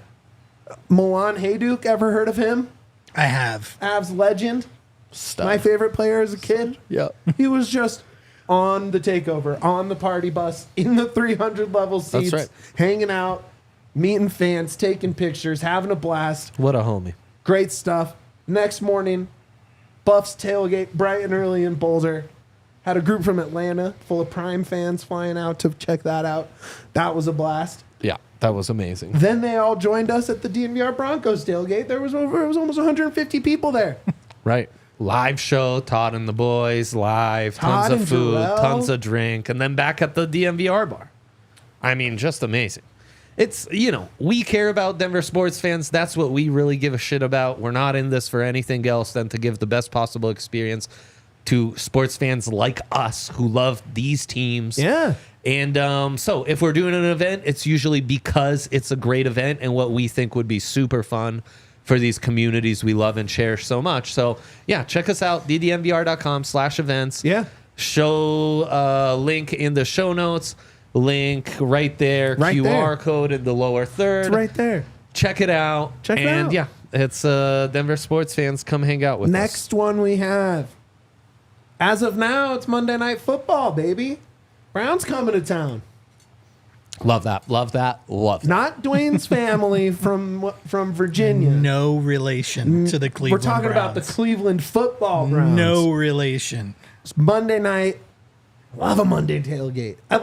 Milan Hajduk. Ever heard of him? I have. Avs legend. Stuff. My favorite player as a kid. Yeah. He was just on the takeover, on the party bus, in the 300 level seats, That's right. hanging out, meeting fans, taking pictures, having a blast. What a homie. Great stuff. Next morning, Buffs tailgate bright and early in Boulder. Had a group from Atlanta full of Prime fans flying out to check that out. That was a blast. Yeah, that was amazing. Then they all joined us at the DNVR Broncos tailgate. It was almost 150 people there. Right. Live show, Todd and the boys, live, Todd tons of and food, Jarrell. tons of drink, and then back at the DNVR bar. I mean, just amazing. It's, we care about Denver sports fans. That's what we really give a shit about. We're not in this for anything else than to give the best possible experience to sports fans like us who love these teams. Yeah. And so if we're doing an event, it's usually because it's a great event and what we think would be super fun for these communities we love and cherish so much. So, yeah, check us out, ddnvr.com/events. Yeah. Show link in the show notes. Link right there. Right QR there. code in the lower third. It's right there. Check it out. Check it and out. yeah, it's Denver sports fans. Come hang out with us. Next one we have. As of now, it's Monday Night Football, baby. Browns coming to town. Love that. Love that. Love that. Not Dwayne's family from Virginia. No relation to the Cleveland We're talking about the Browns. Cleveland Football Browns. No relation. It's Monday night. Love a Monday tailgate. I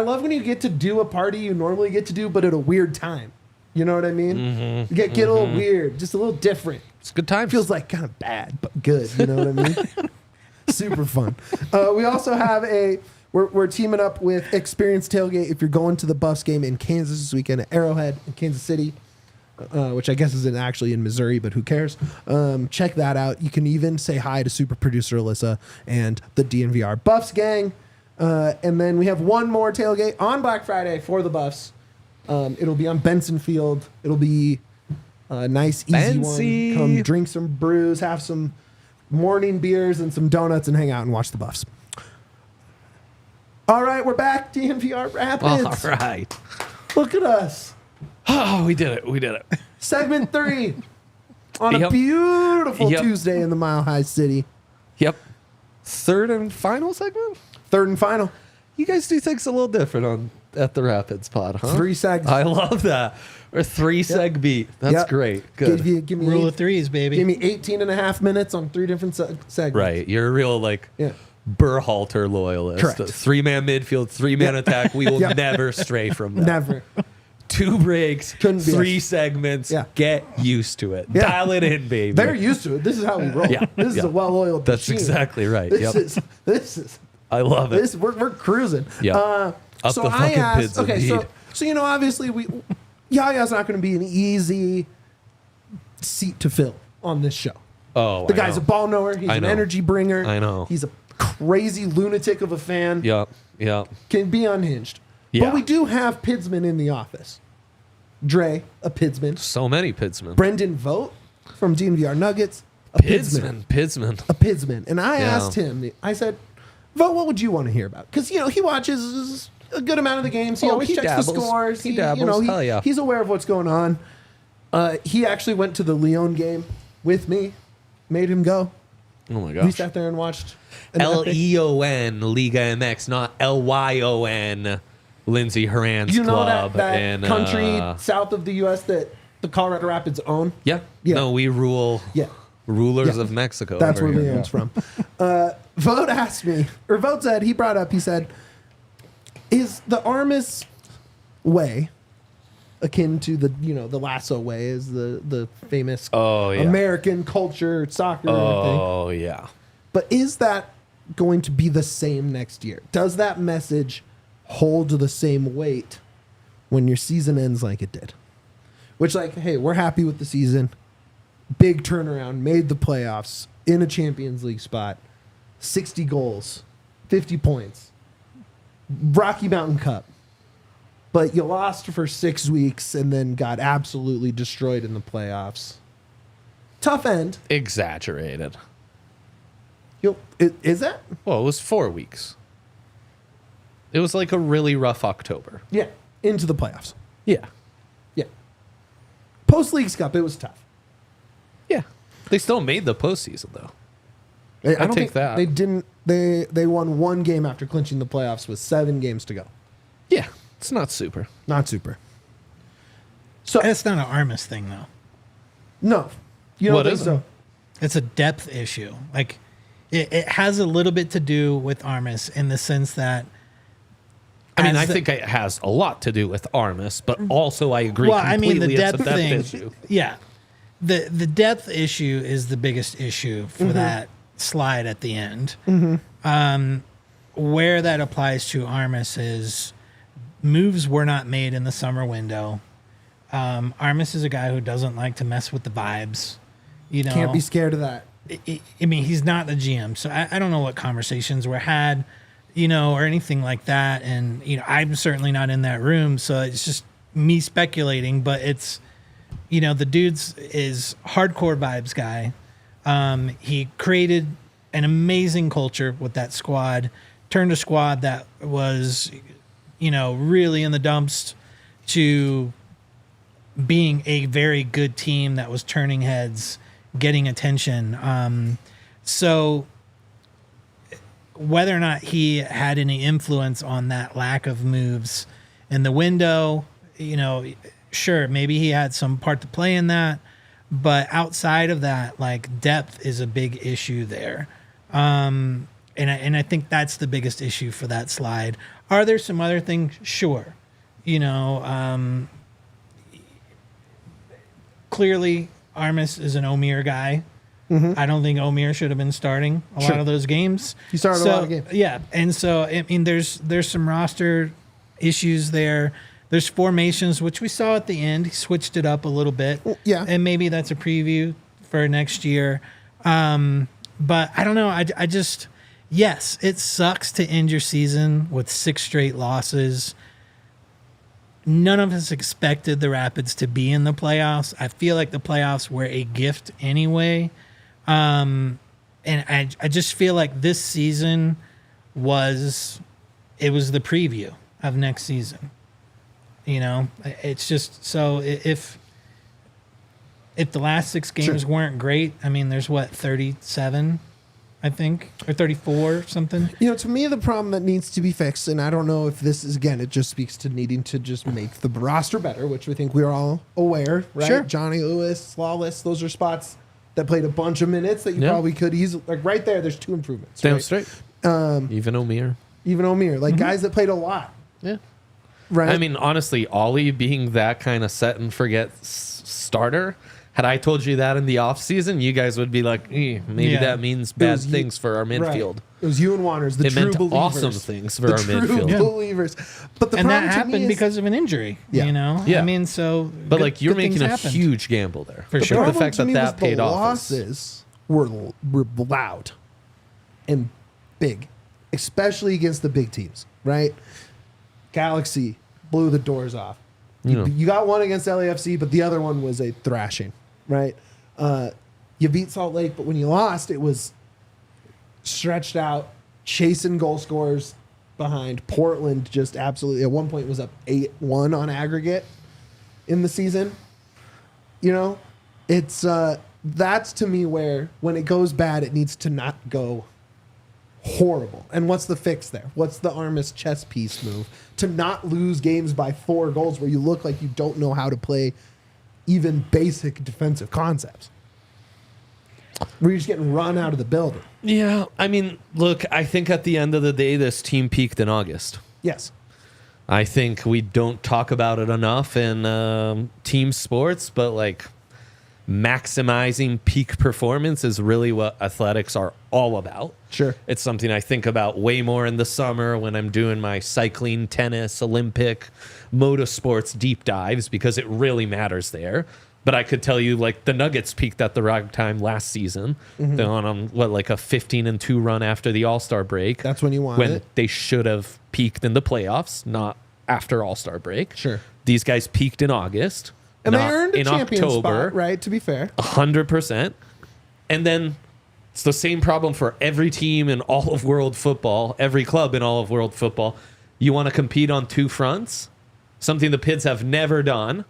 love when you get to do a party you normally get to do, but at a weird time. You know what I mean? Mm-hmm. Get a little weird, just a little different. It's good times. Feels like kind of bad, but good. You know what I mean? Super fun. We also have we're teaming up with Experience Tailgate if you're going to the Buffs game in Kansas this weekend at Arrowhead in Kansas City, which I guess isn't actually in Missouri, but who cares? Check that out. You can even say hi to super producer Alyssa and the DNVR Buffs gang. And then we have one more tailgate on Black Friday for the Buffs. It'll be on Benson Field. It'll be a nice, easy one. Come drink some brews, have some morning beers and some donuts and hang out and watch the Buffs. All right, we're back. DNVR Rapids. All right. Look at us. Oh, we did it. We did it. Segment 3 on a Yep. beautiful Yep. Tuesday in the Mile High City. Yep. Third and final segment? Third and final. You guys do things a little different at the Rapids pod, huh? 3 segs. I love that. Or 3 seg beat. That's Yep. great. Good. Give me Rule of threes, baby. Give me 18 and a half minutes on 3 different segments. Right. You're a real, Yeah. Burhalter loyalist. Correct. 3-man midfield, 3-man attack. We will Yep. never stray from that. Never. 2 breaks, Couldn't be 3 us. segments. Yeah. Get used to it. Yeah. Dial it in, baby. They're used to it. This is how we roll. Yeah. This is Yeah. a well-oiled That's machine. exactly right. This Yep. is I love it. we're cruising. Yeah. Up the fucking pits, okay, indeed. so obviously Yaya's not going to be an easy seat to fill on this show. Oh, The guy's a ball knower. He's an energy bringer. I know. He's a crazy lunatic of a fan. Yep. Can be unhinged. Yeah. But we do have Pidsman in the office. Dre, a Pidsman. So many Pidsmen. Brendan Vogt from DNVR Nuggets, a Pidsman. A Pidsman. And I asked him, I said, Vogt, what would you want to hear about? Because, he watches a good amount of the games. He always checks dabbles. the scores. He dabbles. Hell yeah. He's aware of what's going on. He actually went to the Lyon game with me. Made him go. Oh, my We gosh. sat there and watched. Leon, Liga MX, not Lyon, Lindsey Horan's You know club. that country south of the U.S. that the Colorado Rapids own? Yeah. No, we rule. Yeah. Rulers of Mexico. That's over where here. Leon's from. Vogt asked me, or Vogt said, he said, is the Armas way akin to the lasso way, is the famous American culture soccer thing? Oh, yeah. But is that going to be the same next year? Does that message hold the same weight when your season ends like it did? Which, hey, we're happy with the season. Big turnaround, made the playoffs, in a Champions League spot, 60 goals, 50 points, Rocky Mountain Cup. But you lost for 6 weeks and then got absolutely destroyed in the playoffs. Tough end. Exaggerated. Is that? Well, it was 4 weeks. It was like a really rough October. Yeah, into the playoffs. Yeah. Yeah. Post-Leagues Cup, it was tough. Yeah. They still made the postseason, though. I don't take think that. They didn't. They won one game after clinching the playoffs with 7 games to go. Yeah. It's not super. Not super. So That's not an Armas thing, though. no, you don't What think is it? so? It's a depth issue. It has a little bit to do with Armas in the sense that. I think it has a lot to do with Armas, but also I agree completely the depth it's a depth thing. issue. Yeah, the depth issue is the biggest issue for that slide at the end. Where that applies to Armas is moves were not made in the summer window. Armas is a guy who doesn't like to mess with the vibes. Can't be scared of that. He's not the GM, so I don't know what conversations were had, or anything like that. And, I'm certainly not in that room, so it's just me speculating, but it's, the dude's is hardcore vibes guy. He created an amazing culture with that squad, turned a squad that was, really in the dumps to being a very good team that was turning heads, getting attention. So whether or not he had any influence on that lack of moves in the window, sure, maybe he had some part to play in that. But outside of that, depth is a big issue there. And I think that's the biggest issue for that slide. Are there some other things? Sure. Clearly, Armas is an Omir guy. I don't think Omir should have been starting a lot of those games. He started a lot of games. Yeah, and so there's some roster issues there. There's formations, which we saw at the end. He switched it up a little bit. Yeah, and maybe that's a preview for next year. But I don't know. I just yes, it sucks to end your season with 6 straight losses. None of us expected the Rapids to be in the playoffs. I feel like the playoffs were a gift anyway. And I just feel like this season was the preview of next season. It's just so if the last 6 games weren't great, there's 37, I think, or 34 or something. To me, the problem that needs to be fixed, and I don't know if this is, again, it just speaks to needing to just make the roster better, which we think we're all aware, right? Sure. Johnny Lewis, Lawless, those are spots that played a bunch of minutes that you probably could easily, right there, there's 2 improvements. Damn right? straight. Even Omir. Guys that played a lot. Yeah. Right. Honestly, Ollie being that kind of set and forget starter, had I told you that in the offseason, you guys would be like, maybe that means bad things for our midfield. Right. It was you and Wanners, the it true meant believers. awesome things for our midfield. True believers. But the And problem that to me happened is, because of an injury, Yeah. so But good- you're good things making a happened. huge gamble there. For the sure. problem The fact to me that was paid the off. losses were loud and big, especially against the big teams, right? Galaxy blew the doors off. You got one against LAFC, but the other one was a thrashing, right? You beat Salt Lake, but when you lost, it was stretched out, chasing goal scorers behind. Portland just absolutely, at one point, was up 8-1 on aggregate in the season. You know, it's that's to me where when it goes bad, it needs to not go horrible. And what's the fix there? What's the Armas chess piece move to not lose games by 4 goals where you look like you don't know how to play even basic defensive concepts? Where you're just getting run out of the building. Yeah, I mean, look, I think at the end of the day, this team peaked in August. Yes. I think we don't talk about it enough in team sports, but like maximizing peak performance is really what athletics are all about. Sure. It's something I think about way more in the summer when I'm doing my cycling, tennis, Olympic, motorsports deep dives because it really matters there. But I could tell you, like, the Nuggets peaked at the right time last season. They're on like a 15-2 run after the All-Star break. That's when you want when it. they should have peaked in the playoffs, not after All-Star break. Sure. These guys peaked in August. And they not earned a in champion October. spot, right? To be fair. 100%. And then it's the same problem for every team in all of world football, every club in all of world football. You want to compete on 2 fronts, something the Pids have never done.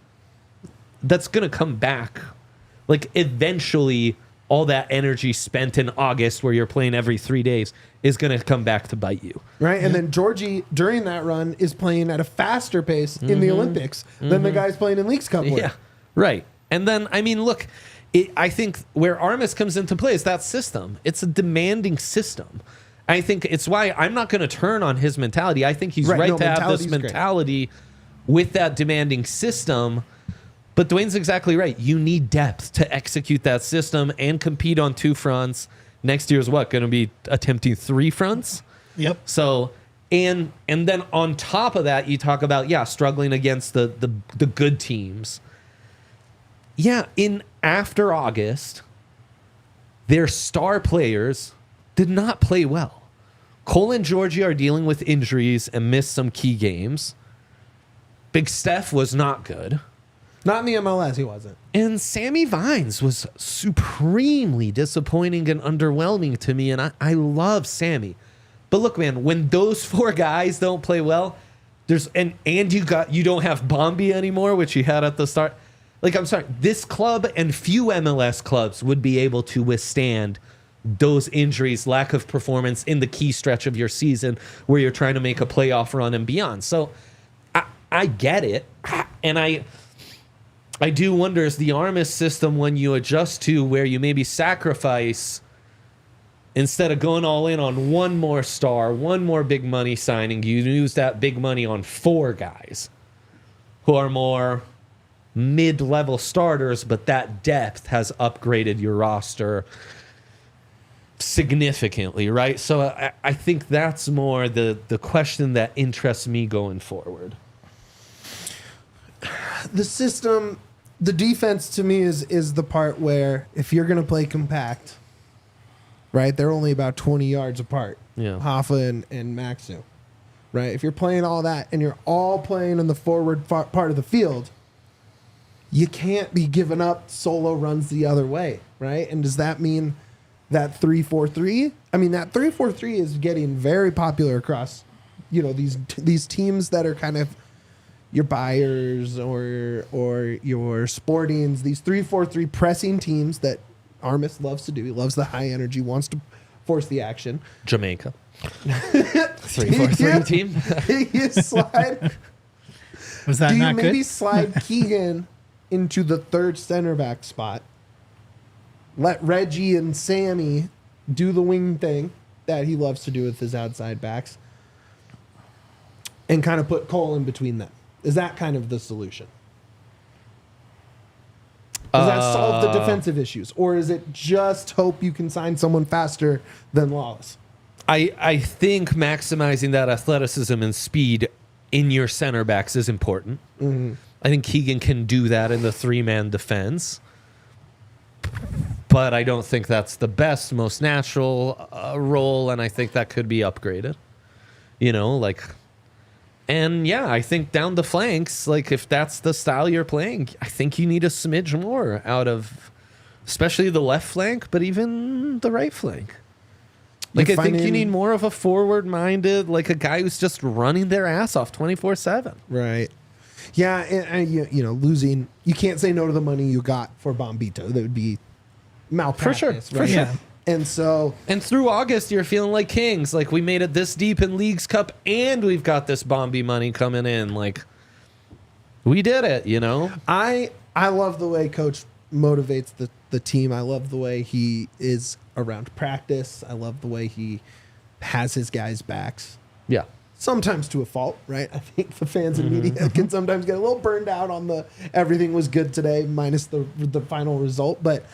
That's going to come back. Like, eventually, all that energy spent in August where you're playing every 3 days is going to come back to bite you. Right? And then Djordje, during that run, is playing at a faster pace in the Olympics than the guys playing in Leagues Cup were. Yeah, right. And then, I mean, look, I think where Armas comes into play is that system. It's a demanding system. I think it's why I'm not going to turn on his mentality. I think he's right to have this mentality with that demanding system. But Duane's exactly right. You need depth to execute that system and compete on 2 fronts. Next year's what? Going to be attempting 3 fronts? Yep. So, and then on top of that, you talk about, struggling against the good teams. Yeah, after August, their star players did not play well. Cole and Djordje are dealing with injuries and missed some key games. Big Steph was not good. Not in the MLS, he wasn't. And Sammy Vines was supremely disappointing and underwhelming to me, and I love Sammy. But look, man, when those 4 guys don't play well, and you don't have Bombi anymore, which you had at the start. Like, I'm sorry, this club and few MLS clubs would be able to withstand those injuries, lack of performance in the key stretch of your season where you're trying to make a playoff run and beyond. So I get it, and I do wonder, is the Armas system when you adjust to where you maybe sacrifice, instead of going all in on one more star, one more big money signing, you use that big money on 4 guys who are more mid-level starters, but that depth has upgraded your roster significantly, right? So I think that's more the question that interests me going forward. The system, the defense to me is the part where if you're going to play compact, right, they're only about 20 yards apart, Hoffa and Maxu, right? If you're playing all that and you're all playing in the forward part of the field, you can't be giving up solo runs the other way, right? And does that mean that 3-4-3? I mean, that 3-4-3 is getting very popular across, these teams that are kind of your Bayers or your Sportings, these 3-4-3 pressing teams that Armas loves to do. He loves the high energy, wants to force the action. Jamaica. 3-4-3 team. You slide. Was that not good? Maybe slide Keegan into the 3rd center back spot? Let Reggie and Sammy do the wing thing that he loves to do with his outside backs, and kind of put Cole in between them. Is that kind of the solution? Does that solve the defensive issues? Or is it just hope you can sign someone faster than Lawless? I think maximizing that athleticism and speed in your center backs is important. I think Keegan can do that in the 3-man defense. but I don't think that's the best, most natural role, and I think that could be upgraded. And yeah, I think down the flanks, like if that's the style you're playing, I think you need a smidge more out of, especially the left flank, but even the right flank. Like I think you need more of a forward-minded, like a guy who's just running their ass off 24/7. Right. Yeah, and losing, you can't say no to the money you got for Bombito. That would be malpractice. For sure. And through August, you're feeling like kings. Like we made it this deep in Leagues Cup, and we've got this Bombi money coming in. Like we did it, I love the way Coach motivates the team. I love the way he is around practice. I love the way he has his guys' backs. Yeah. Sometimes to a fault, right? I think the fans and media can sometimes get a little burned out on the everything was good today minus the final result. But,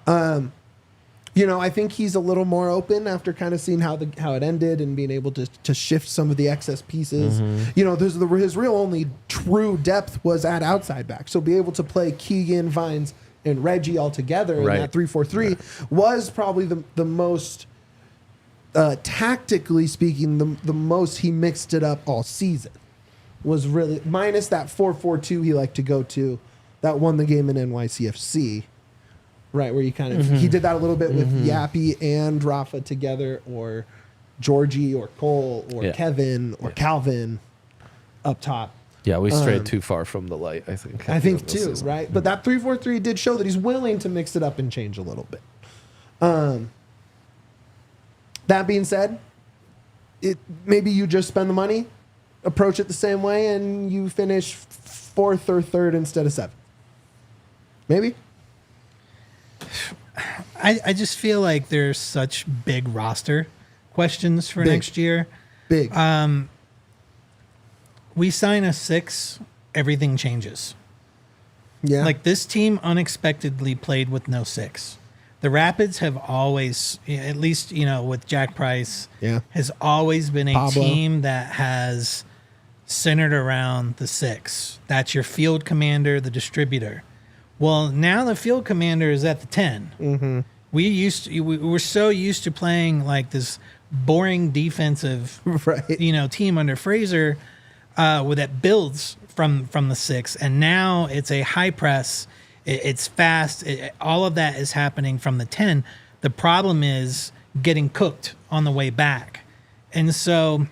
I think he's a little more open after kind of seeing how it ended and being able to shift some of the excess pieces. His real only true depth was at outside back. So be able to play Keegan, Vines, and Reggie all together in that 3-4-3 was probably the most... tactically speaking, the most he mixed it up all season was really minus that 4-4-2 he liked to go to that won the game in NYCFC, right? Where you kind of he did that a little bit with Yappy and Rafa together, or Djordje or Cole or Kevin or Calvin up top. Yeah, we strayed too far from the light, I think. I think too, right? But that 3-4-3 did show that he's willing to mix it up and change a little bit. That being said, maybe you just spend the money, approach it the same way, and you finish 4th or 3rd instead of 7th. Maybe? I just feel like there's such big roster questions for next year. Big. We sign a 6, everything changes. Yeah. Like this team unexpectedly played with no 6. The Rapids have always, at least, with Jack Price, has always been a team that has centered around the 6. That's your field commander, the distributor. Well, now the field commander is at the 10. Mm-hmm. We were so used to playing like this boring defensive, team under Fraser, that builds from the 6, and now it's a high press. It's fast. All of that is happening from the 10. The problem is getting cooked on the way back. And so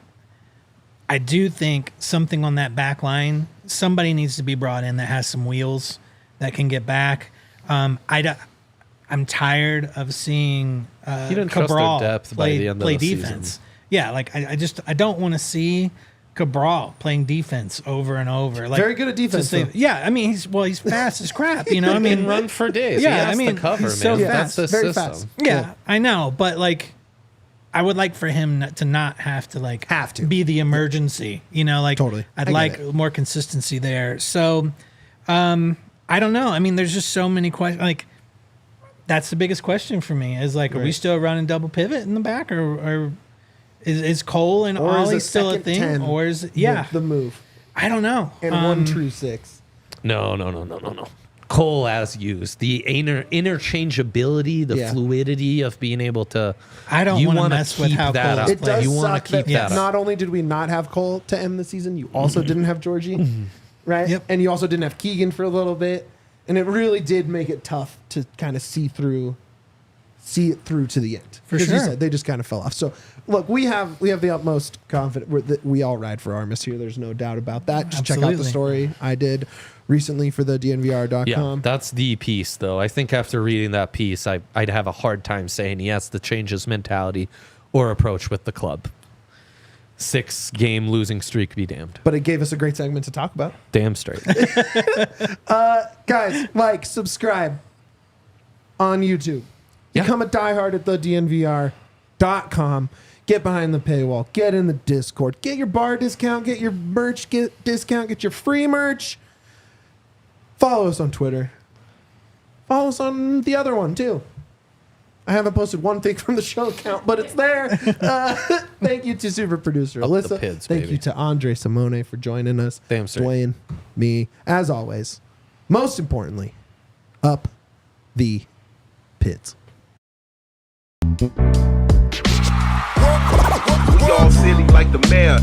I do think something on that back line, somebody needs to be brought in that has some wheels that can get back. I'm tired of seeing Cabral play defense. Season. Yeah, like I don't want to see Cabral playing defense over and over. Like, very good at defense. He's fast as crap. He can run for days. Yeah, the cover, he's so man. fast. That's the very system. fast. Yeah, I know, but like, I would like for him to not have to be the emergency. Totally. I'd like more consistency there. So, I don't know. I mean, there's just so many questions. Like, that's the biggest question for me. Is like, are we still running double pivot in the back, or is Cole and Ollie still a thing, 10 or is the move? I don't know. And one true 6. No. Cole as used, the interchangeability, the fluidity of being able to. I don't want to mess with how Cole is. It does you suck that not only did we not have Cole to end the season, you also didn't have Djordje, right? Yep. And you also didn't have Keegan for a little bit, and it really did make it tough to kind of see it through to the end. For sure, you said, they just kind of fell off. So look, we have the utmost confidence that we all ride for Armas here. There's no doubt about that. Just check out the story I did recently for the DNVR.com. Yeah, that's the piece, though. I think after reading that piece, I'd have a hard time saying he has to change his mentality or approach with the club. 6-game losing streak be damned. But it gave us a great segment to talk about. Damn straight. Guys, like, subscribe on YouTube. Become a diehard at the DNVR.com. Get behind the paywall. Get in the Discord. Get your bar discount. Get your merch discount. Get your free merch. Follow us on Twitter. Follow us on the other one, too. I haven't posted one thing from the show account, but it's there. Thank you to super producer Alyssa. Thank you to Andre Simone for joining us. Damn straight. Duane, me, as always. Most importantly, up the pits. We all silly like the mayor.